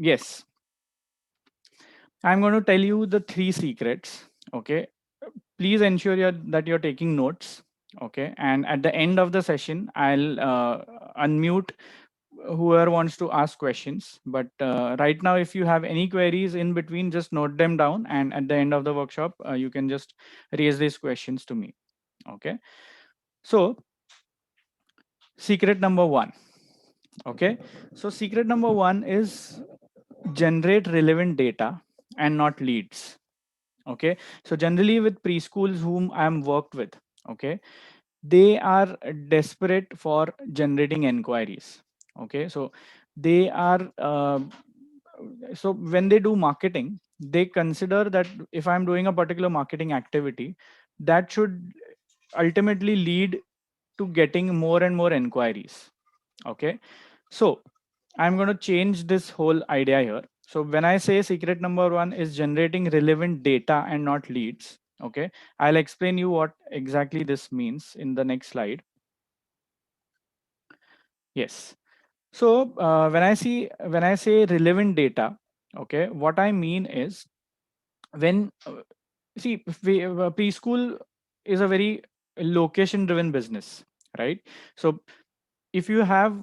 yes, I'm going to tell you the three secrets. Okay, please ensure that you're taking notes. Okay, and at the end of the session, I'll unmute whoever wants to ask questions. But right now, if you have any queries in between, just note them down, and at the end of the workshop, you can just raise these questions to me. Okay, so secret number one. Okay, so secret number one is generate relevant data and not leads. Okay, so generally with preschools whom I'm worked with, okay, they are desperate for generating inquiries. Okay, so they are so when they do marketing, they consider that if I'm doing a particular marketing activity, that should ultimately lead to getting more and more inquiries. Okay, so I'm going to change this whole idea here. So when I say secret number one is generating relevant data and not leads, okay, I'll explain you what exactly this means in the next slide. Yes. So when I say relevant data, okay, what I mean is when see preschool is a very location driven business, right? So if you have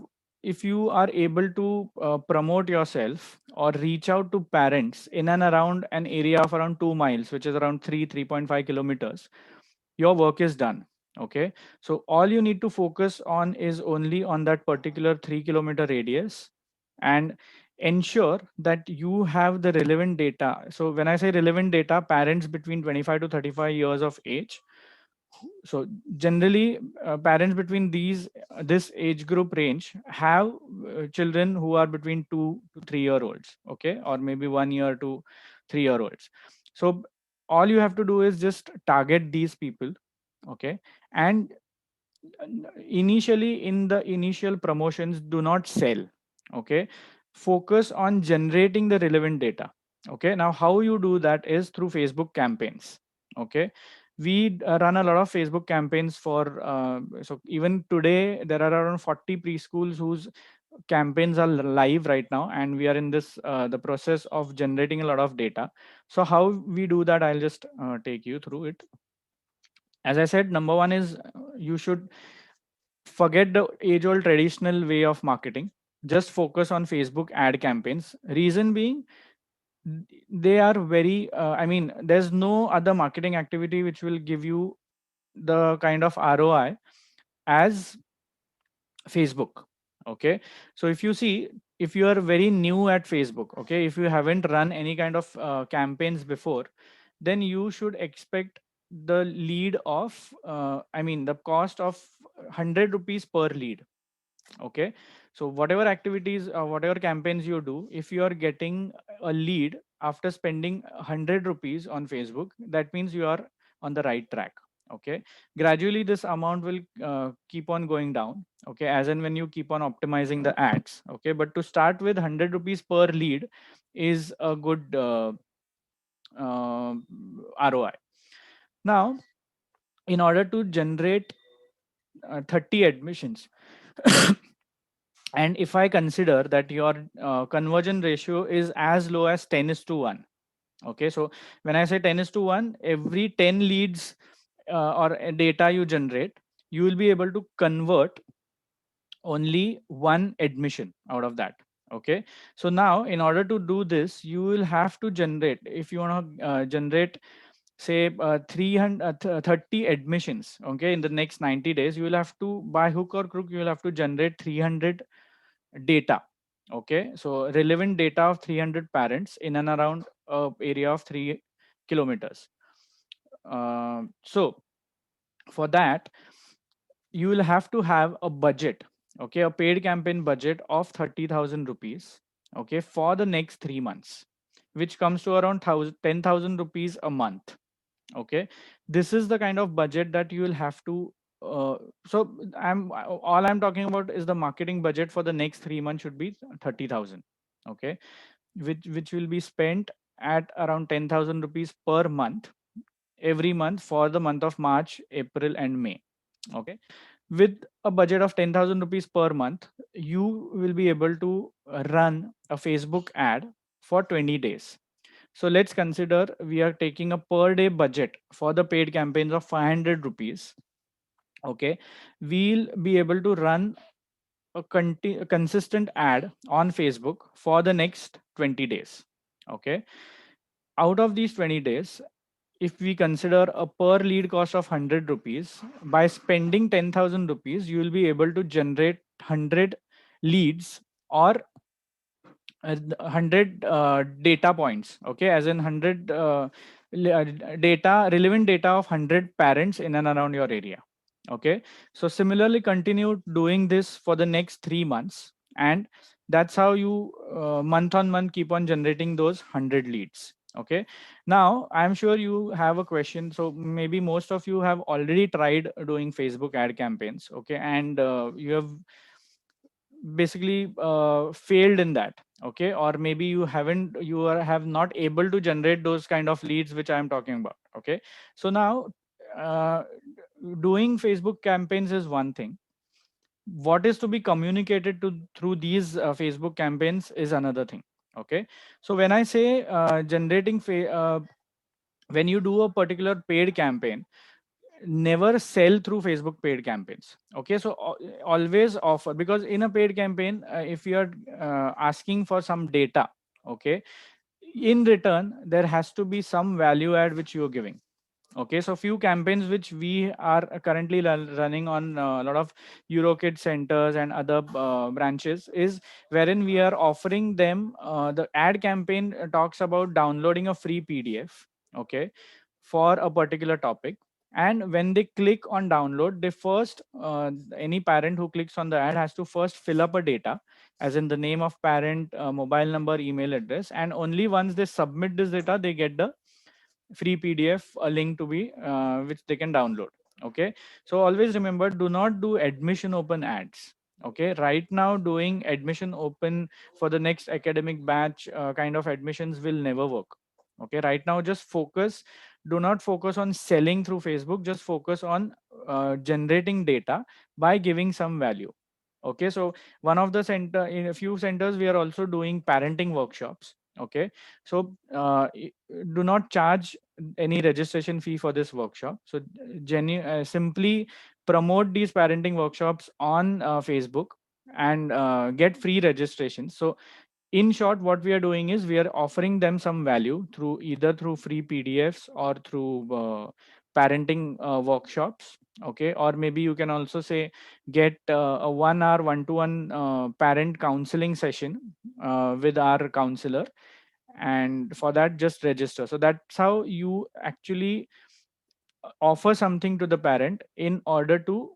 if you are able to promote yourself or reach out to parents in and around an area of around 2 miles, which is around 3.5 kilometers, your work is done. Okay, so all you need to focus on is only on that particular 3 kilometer radius, and ensure that you have the relevant data. So when I say relevant data, parents between 25 to 35 years of age. So generally parents between this age group range have children who are between 2 to 3 year olds, okay, or maybe 1 year to 3 year olds. So all you have to do is just target these people. Okay, and initially in the initial promotions, do not sell. Okay, focus on generating the relevant data. Okay, now how you do that is through Facebook campaigns. Okay, we run a lot of Facebook campaigns for so even today there are around 40 preschools whose campaigns are live right now, and we are in this the process of generating a lot of data. So how we do that, I'll just take you through it. As I said, number one is you should forget the age old traditional way of marketing. Just focus on Facebook ad campaigns. Reason being, they are very I mean, there's no other marketing activity which will give you the kind of ROI as Facebook. Okay, so if you see, if you are very new at Facebook, okay, if you haven't run any kind of campaigns before, then you should expect the lead of I mean the cost of 100 rupees per lead. Okay, so whatever activities or whatever campaigns you do, if you are getting a lead after spending 100 rupees on Facebook, that means you are on the right track. Okay, gradually this amount will keep on going down, okay, as and when you keep on optimizing the ads. Okay, but to start with, 100 rupees per lead is a good uh, ROI. Now, in order to generate 30 admissions, and if I consider that your conversion ratio is as low as 10 is to 1. Okay, so when I say 10 is to 1, every 10 leads data you generate, you will be able to convert only one admission out of that. Okay, so now in order to do this, you will have to generate, if you want to generate say 300 30 admissions, okay, in the next 90 days, you will have to, by hook or crook, you will have to generate 300 data. Okay, so relevant data of 300 parents in and around area of 3 kilometers. So for that, you will have to have a budget, okay, a paid campaign budget of 30,000 rupees, okay, for the next 3 months, which comes to around 10,000 rupees a month. Okay, this is the kind of budget that you will have to so I'm talking about is the marketing budget for the next 3 months should be 30,000. Okay, which will be spent at around 10,000 rupees per month every month for the month of March, April and May. Okay, With a budget of 10,000 rupees per month, you will be able to run a Facebook ad for 20 days. So let's consider we are taking a per day budget for the paid campaigns of 500 rupees. Okay, we'll be able to run a consistent ad on Facebook for the next 20 days. Okay, out of these 20 days, if we consider a per lead cost of 100 rupees, by spending 10,000 rupees, you will be able to generate 100 leads, or 100 data points. Okay, as in 100 data, relevant data of 100 parents in and around your area. Okay, so similarly continue doing this for the next 3 months, and that's how you month on month keep on generating those 100 leads. Okay, now I'm sure you have a question. So maybe most of you have already tried doing Facebook ad campaigns. Okay, and you have basically failed in that. Okay, or maybe have not able to generate those kind of leads which I am talking about. Okay, so now uh, doing Facebook campaigns is one thing. What is to be communicated to through these Facebook campaigns is another thing. Okay, so when I say when you do a particular paid campaign, never sell through Facebook paid campaigns. Okay, so always offer, because in a paid campaign, if you are asking for some data, okay, in return there has to be some value add which you are giving. Okay, so few campaigns which we are currently running on a lot of Eurokid centers and other branches is wherein we are offering them, the ad campaign talks about downloading a free PDF. Okay, for a particular topic, and when they click on download, they first any parent who clicks on the ad has to first fill up a data, as in the name of parent, mobile number, email address, and only once they submit this data they get the free PDF, a link to be which they can download. Okay, so always remember, do not do admission open ads. Okay, right now doing admission open for the next academic batch kind of admissions will never work. Okay, right now just focus, do not focus on selling through Facebook, just focus on generating data by giving some value. Okay, so one of the center, in a few centers we are also doing parenting workshops. Okay, so do not charge any registration fee for this workshop. So simply promote these parenting workshops on Facebook and get free registration. So in short, what we are doing is we are offering them some value through either through free PDFs or through parenting workshops. Okay, or maybe you can also say get a 1 hour one-to-one parent counseling session with our counselor, and for that just register. So that's how you actually offer something to the parent in order to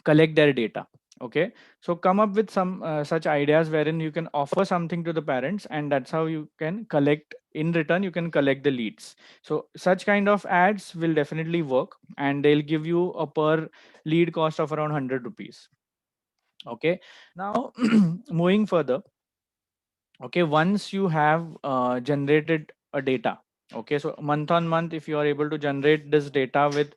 collect their data. Okay, so come up with some such ideas wherein you can offer something to the parents, and that's how you can collect, in return you can collect the leads. So such kind of ads will definitely work, and they'll give you a per lead cost of around 100 rupees. Okay, now moving further. Okay, once you have generated a data, okay, so month on month if you are able to generate this data with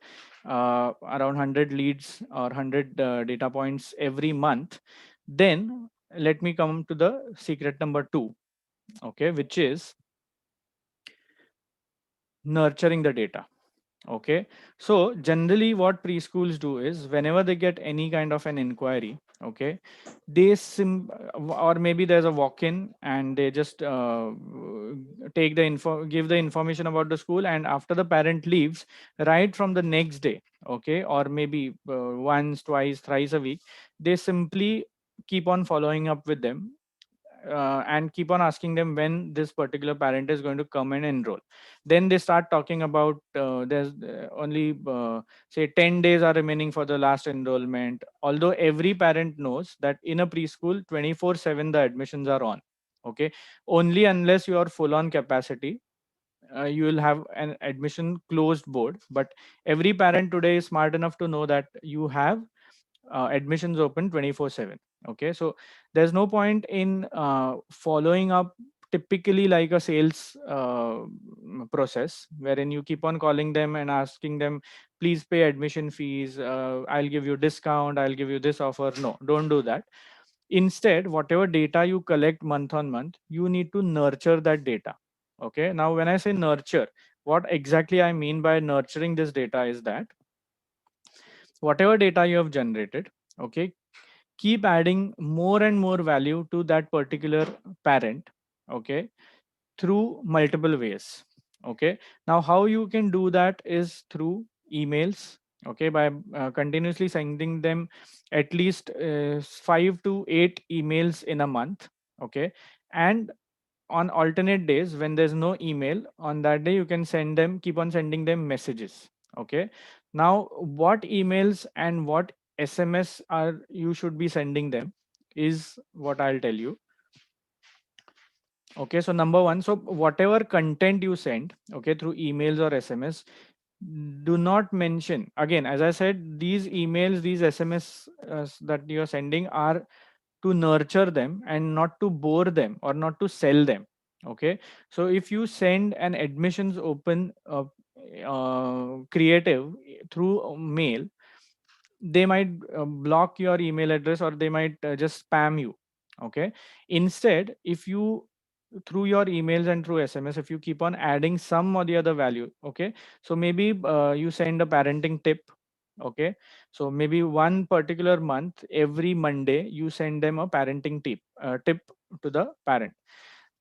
around 100 leads or 100 data points every month, then let me come to the secret number 2. Okay, which is nurturing the data. Okay, so generally what preschools do is whenever they get any kind of an inquiry, okay, or maybe there's a walk-in and they just give the information about the school, and after the parent leaves, right from the next day, okay, or maybe once, twice, thrice a week, they simply keep on following up with them, and keep on asking them when this particular parent is going to come and enroll. Then they start talking about there's only say 10 days are remaining for the last enrollment, although every parent knows that in a preschool 24/7 the admissions are on. Okay, only unless you are full on capacity, you will have an admission closed board, but every parent today is smart enough to know that you have admissions open 24/7. Okay, so there's no point in following up typically like a sales process wherein you keep on calling them and asking them, please pay admission fees, I'll give you discount, I'll give you this offer. No, don't do that. Instead, whatever data you collect month on month, you need to nurture that data. Okay, now when I say nurture, what exactly I mean by nurturing this data is that whatever data you have generated, okay, keep adding more and more value to that particular parent, okay, through multiple ways. Okay, now how you can do that is through emails. Okay, by continuously sending them at least 5 to 8 emails in a month. Okay, and on alternate days when there's no email, on that day you can send them, keep on sending them messages. Okay, now what emails and what SMS are you should be sending them is what I'll tell you. Okay, so number one, so whatever content you send, okay, through emails or SMS, do not mention, again, as I said, these emails, these SMS that you're sending are to nurture them and not to bore them or not to sell them. Okay, so if you send an admissions open creative through mail, they might block your email address or they might just spam you. Okay, instead, if you through your emails and through SMS, if you keep on adding some or the other value, okay, so maybe you send a parenting tip. Okay, so maybe one particular month, every Monday you send them a parenting tip to the parent.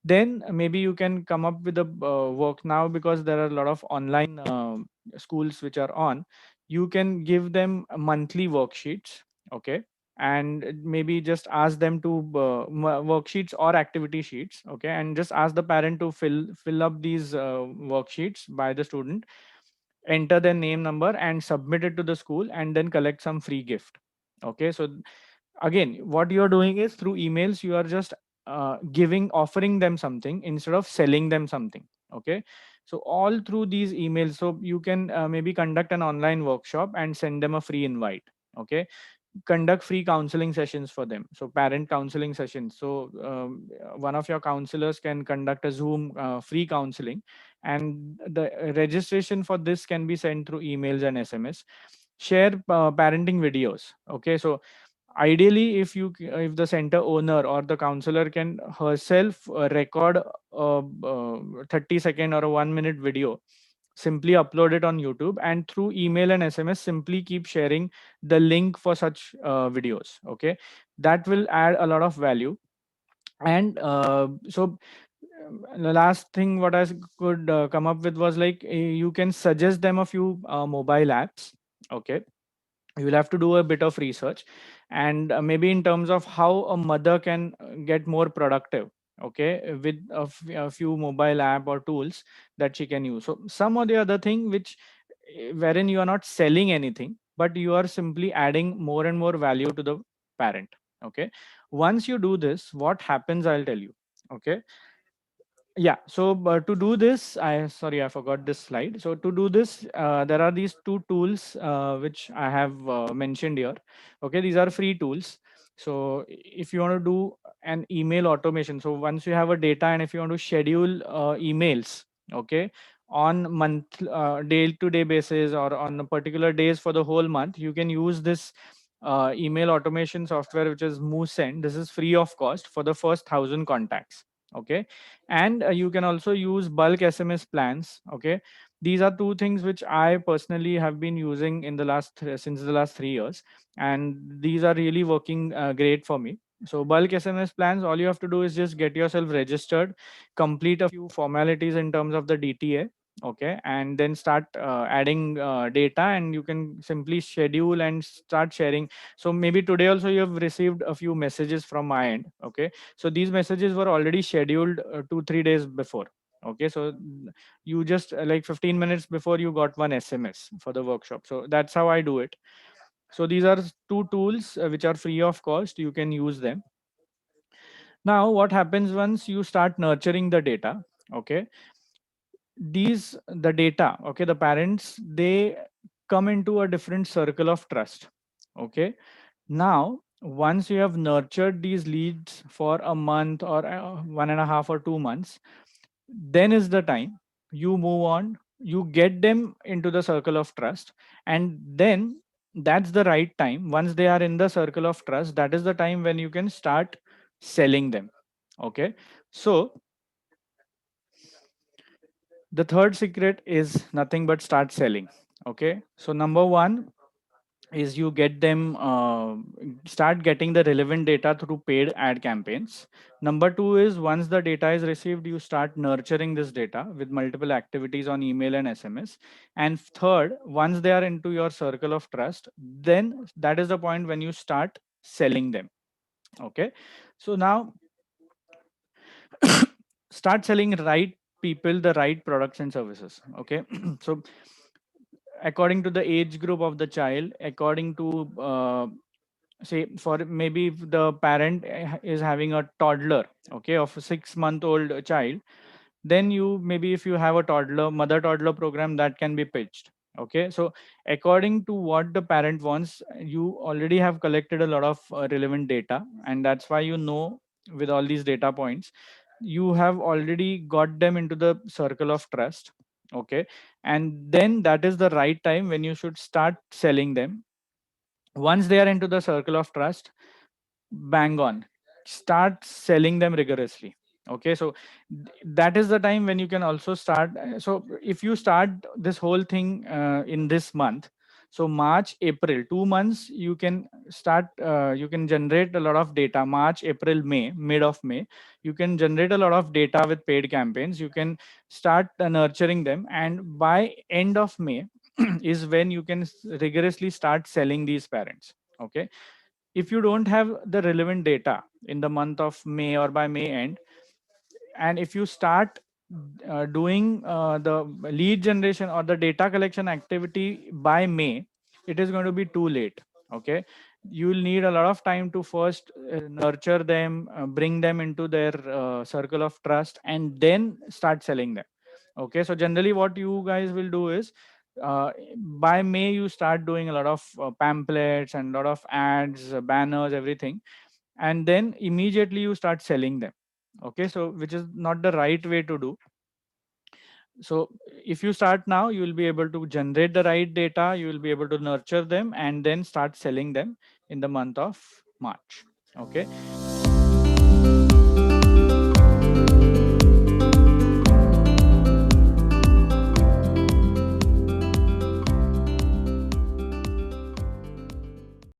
Then maybe you can come up with a work, now because there are a lot of online schools which are on, you can give them monthly worksheets. Okay, and maybe just ask them to worksheets or activity sheets. Okay, and just ask the parent to fill up these worksheets by the student, enter their name, number, and submit it to the school, and then collect some free gift. Okay, so again, what you're doing is through emails you are just offering them something instead of selling them something. Okay, so all through these emails, so you can maybe conduct an online workshop and send them a free invite. Okay, conduct free counseling sessions for them, so parent counseling sessions. So one of your counselors can conduct a Zoom free counseling, and the registration for this can be sent through emails and SMS. Share parenting videos. Okay, so ideally, if the center owner or the counselor can herself record a 30-second or a 1 minute video, simply upload it on YouTube, and through email and SMS simply keep sharing the link for such videos. Okay, that will add a lot of value. And the last thing what I could come up with was like, you can suggest them a few mobile apps. Okay, you will have to do a bit of research, and maybe in terms of how a mother can get more productive. Okay, with a few mobile app or tools that she can use. So some or the other thing which wherein you are not selling anything, but you are simply adding more and more value to the parent. Okay, once you do this, what happens, I'll tell you. Okay, yeah, so to do this, I sorry, I forgot this slide. So to do this, there are these two tools which I have mentioned here. Okay, these are free tools. So if you want to do an email automation, so once you have a data and if you want to schedule emails, okay, on month day to day basis or on a particular days for the whole month, you can use this email automation software which is MooSend. This is free of cost for the first 1,000 contacts. Okay, and you can also use bulk SMS plans. Okay, these are two things which I personally have been using in the since the last 3 years, and these are really working great for me. So bulk SMS plans, all you have to do is just get yourself registered, complete a few formalities in terms of the DTA. Okay, and then start adding data, and you can simply schedule and start sharing. So maybe today also you have received a few messages from my end. Okay, so these messages were already scheduled 2 3 days before. Okay, so you just like 15 minutes before you got one SMS for the workshop. So that's how I do it. So these are two tools which are free of cost, you can use them. Now what happens once you start nurturing the data? Okay, the data, okay, the parents, they come into a different circle of trust. Okay, now once you have nurtured these leads for a month or 1.5 or 2 months, then is the time you move on, you get them into the circle of trust, and then that's the right time. Once they are in the circle of trust, that is the time when you can start selling them. Okay, so the third secret is nothing but start selling. Okay, so number one is you get them start getting the relevant data through paid ad campaigns. Number two is once the data is received, you start nurturing this data with multiple activities on email and SMS. And third, once they are into your circle of trust, then that is the point when you start selling them. Okay, so now start selling right people the right products and services. Okay, so according to the age group of the child, according to say, for maybe if the parent is having a toddler, okay, of a 6-month old child, then you maybe if you have a toddler mother toddler program, that can be pitched. Okay, so according to what the parent wants, you already have collected a lot of relevant data, and that's why you know, with all these data points, you have already got them into the circle of trust. Okay, and then that is the right time when you should start selling them. Once they are into the circle of trust, bang on, start selling them rigorously. Okay, so that is the time when you can also start. So if you start this whole thing in this month, so March April, 2 months, you can start you can generate a lot of data. March April May, mid of May, you can generate a lot of data with paid campaigns. You can start nurturing them, and by end of May is when you can rigorously start selling these parents. Okay, if you don't have the relevant data in the month of May or by May end, and if you start doing the lead generation or the data collection activity by May, it is going to be too late. Okay, you will need a lot of time to first nurture them, bring them into their circle of trust, and then start selling them. Okay, so generally what you guys will do is by May you start doing a lot of pamphlets and a lot of ads, banners, everything, and then immediately you start selling them. Okay, so which is not the right way to do. So if you start now, you will be able to generate the right data, you will be able to nurture them, and then start selling them in the month of March. Okay,